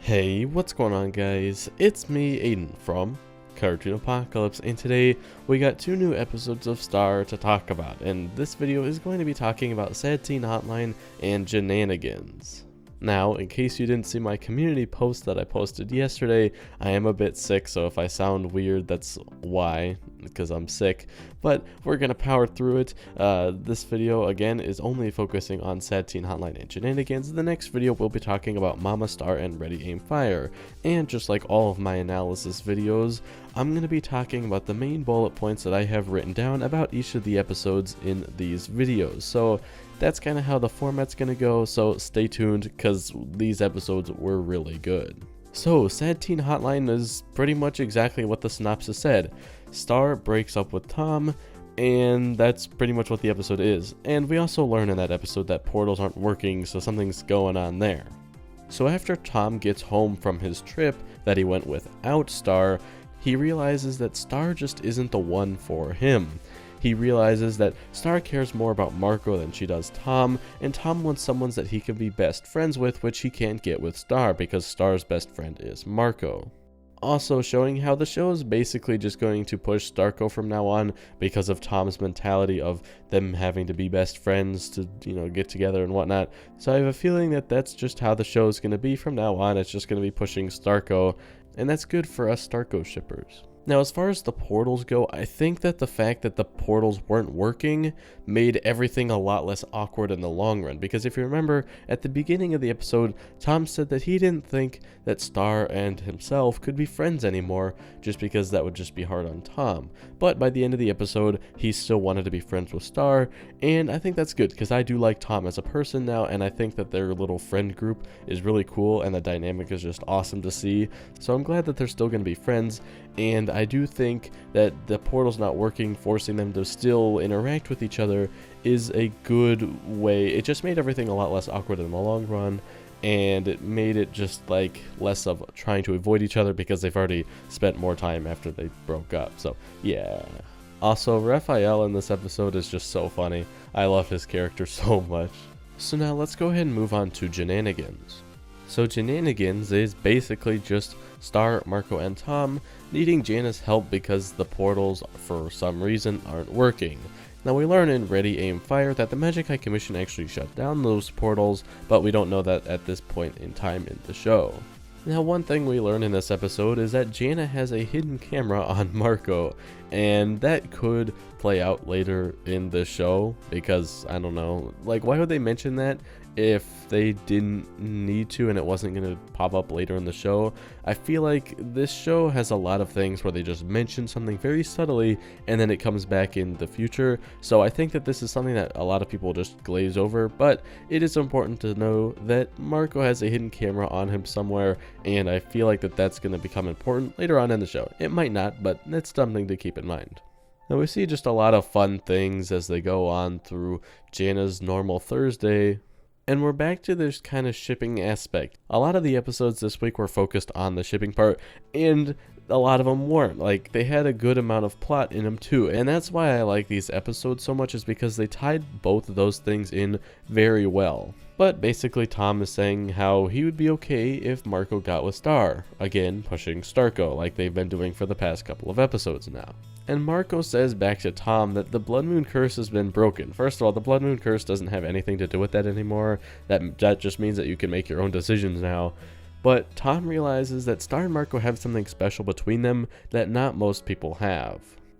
Hey, what's going on guys? It's me, Aiden, from Cartoon Apocalypse, and today we got two new episodes of Star to talk about, and this video is going to be talking about Sad Teen Hotline and Jannaigans. Now, in case you didn't see my community post that I posted yesterday, I am a bit sick, so if I sound weird, that's why, because I'm sick, but we're gonna power through it. This video, again, is only focusing on Sad Teen Hotline and Jannaigans. The next video, we'll be talking about Mama Star and Ready Aim Fire, and just like all of my analysis videos, I'm going to be talking about the main bullet points that I have written down about each of the episodes in these videos. So that's kind of how the format's going to go, so stay tuned because these episodes were really good. So Sad Teen Hotline is pretty much exactly what the synopsis said. Star breaks up with Tom, and that's pretty much what the episode is. And we also learn in that episode that portals aren't working, so something's going on there. So after Tom gets home from his trip that he went without Star, he realizes that Star just isn't the one for him. He realizes that Star cares more about Marco than she does Tom, and Tom wants someone that he can be best friends with, which he can't get with Star because Star's best friend is Marco. Also showing how the show is basically just going to push Starco from now on because of Tom's mentality of them having to be best friends to, get together and whatnot. So I have a feeling that that's just how the show is going to be from now on. It's just going to be pushing Starco, and that's good for us Starco shippers. Now, as far as the portals go, I think that the fact that the portals weren't working made everything a lot less awkward in the long run, because if you remember, at the beginning of the episode, Tom said that he didn't think that Star and himself could be friends anymore, just because that would just be hard on Tom. But by the end of the episode, he still wanted to be friends with Star, and I think that's good, because I do like Tom as a person now, and I think that their little friend group is really cool, and the dynamic is just awesome to see, so I'm glad that they're still going to be friends. And I do think that the portal's not working, forcing them to still interact with each other is a good way. It just made everything a lot less awkward in the long run, and it made it just like less of trying to avoid each other because they've already spent more time after they broke up. So yeah. Also, Raphael in this episode is just so funny. I love his character so much. So now let's go ahead and move on to Jannaigans. So Jannaigans is basically just Star, Marco, and Tom needing Janna's help because the portals, for some reason, aren't working. Now we learn in Ready Aim Fire that the Magic High Commission actually shut down those portals, but we don't know that at this point in time in the show. Now one thing we learn in this episode is that Janna has a hidden camera on Marco, and that could play out later in the show because, I don't know, like why would they mention that if they didn't need to and it wasn't going to pop up later in the show? I feel like this show has a lot of things where they just mention something very subtly and then it comes back in the future, so I think that this is something that a lot of people just glaze over, but it is important to know that Marco has a hidden camera on him somewhere, and I feel like that's going to become important later on in the show. It might not, but it's something to keep in mind. Now we see just a lot of fun things as they go on through Janna's normal Thursday. And we're back to this kind of shipping aspect. A lot of the episodes this week were focused on the shipping part, and a lot of them weren't. Like, they had a good amount of plot in them too, and that's why I like these episodes so much, is because they tied both of those things in very well. But basically Tom is saying how he would be okay if Marco got with Star, again pushing Starco like they've been doing for the past couple of episodes now. And Marco says back to Tom that the Blood Moon Curse has been broken. First of all, the Blood Moon Curse doesn't have anything to do with that anymore. That just means that you can make your own decisions now. But Tom realizes that Star and Marco have something special between them that not most people have.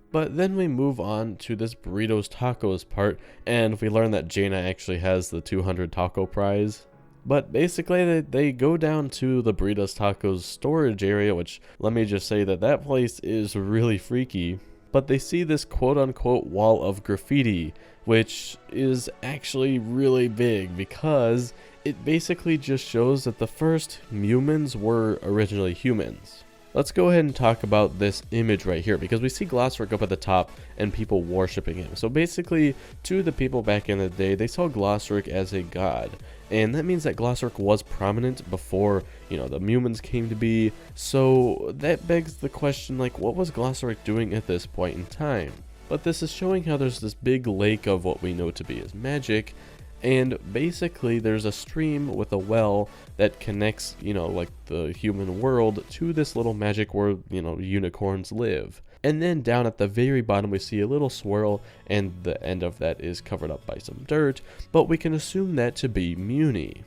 But then we move on to this Burritos Tacos part, and we learn that Janna actually has the 200 taco prize. But basically they go down to the Burritos Tacos storage area, which, let me just say that place is really freaky. But they see this quote-unquote wall of graffiti, which is actually really big because it basically just shows that the first Mewmans were originally humans. Let's go ahead and talk about this image right here, because we see Glossrick up at the top and people worshipping him. So basically, to the people back in the day, they saw Glossrick as a god. And that means that Glossrick was prominent before, the Mewmans came to be. So that begs the question, like, what was Glossrick doing at this point in time? But this is showing how there's this big lake of what we know to be as magic, And basically there's a stream with a well that connects, like the human world to this little magic where, unicorns live. And then down at the very bottom we see a little swirl, and the end of that is covered up by some dirt, but we can assume that to be Mewny.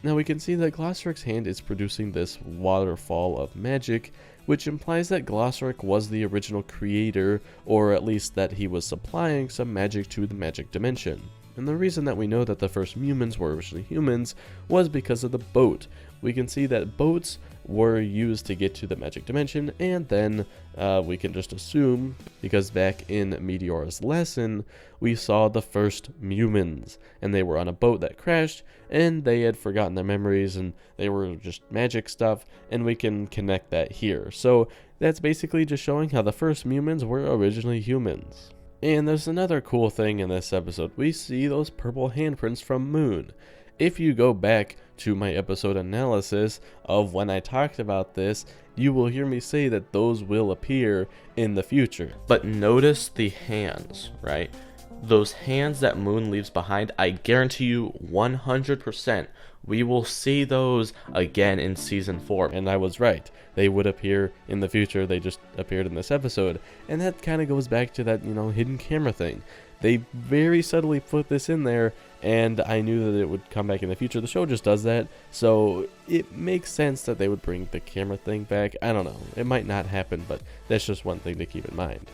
Now we can see that Glossoric's hand is producing this waterfall of magic, which implies that Glosoric was the original creator, or at least that he was supplying some magic to the magic dimension. And the reason that we know that the first Mewmans were originally humans was because of the boat. We can see that boats were used to get to the magic dimension, and then we can just assume, because back in Meteora's lesson, we saw the first Mewmans, and they were on a boat that crashed, and they had forgotten their memories, and they were just magic stuff, and we can connect that here. So that's basically just showing how the first Mewmans were originally humans. And there's another cool thing in this episode. We see those purple handprints from Moon. If you go back to my episode analysis of when I talked about this, you will hear me say that those will appear in the future. But notice the hands, right? Those hands that Moon leaves behind, I guarantee you 100% we will see those again in season 4. And I was right. They would appear in the future. They just appeared in this episode. And that kind of goes back to that, hidden camera thing. They very subtly put this in there, and I knew that it would come back in the future. The show just does that, so it makes sense that they would bring the camera thing back. I don't know. It might not happen, but that's just one thing to keep in mind.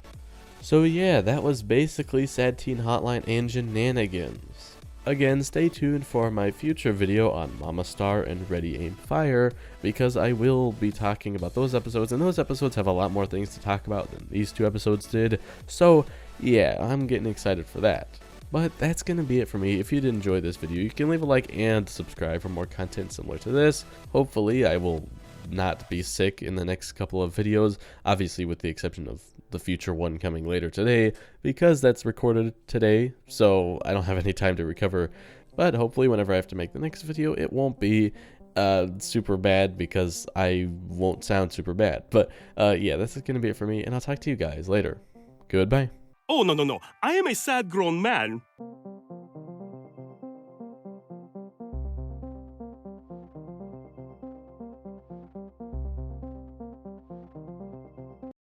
So yeah, that was basically Sad Teen Hotline and Jannaigans. Again, stay tuned for my future video on Mama Star and Ready Aim Fire, because I will be talking about those episodes, and those episodes have a lot more things to talk about than these 2 episodes did. So yeah, I'm getting excited for that. But that's going to be it for me. If you did enjoy this video, you can leave a like and subscribe for more content similar to this. Hopefully I will not be sick in the next couple of videos, obviously with the exception of the future one coming later today, because that's recorded today, so I don't have any time to recover. But hopefully whenever I have to make the next video, it won't be super bad, because I won't sound super bad. But yeah, that's going to be it for me, and I'll talk to you guys later. Goodbye. Oh, no. I am a sad grown man.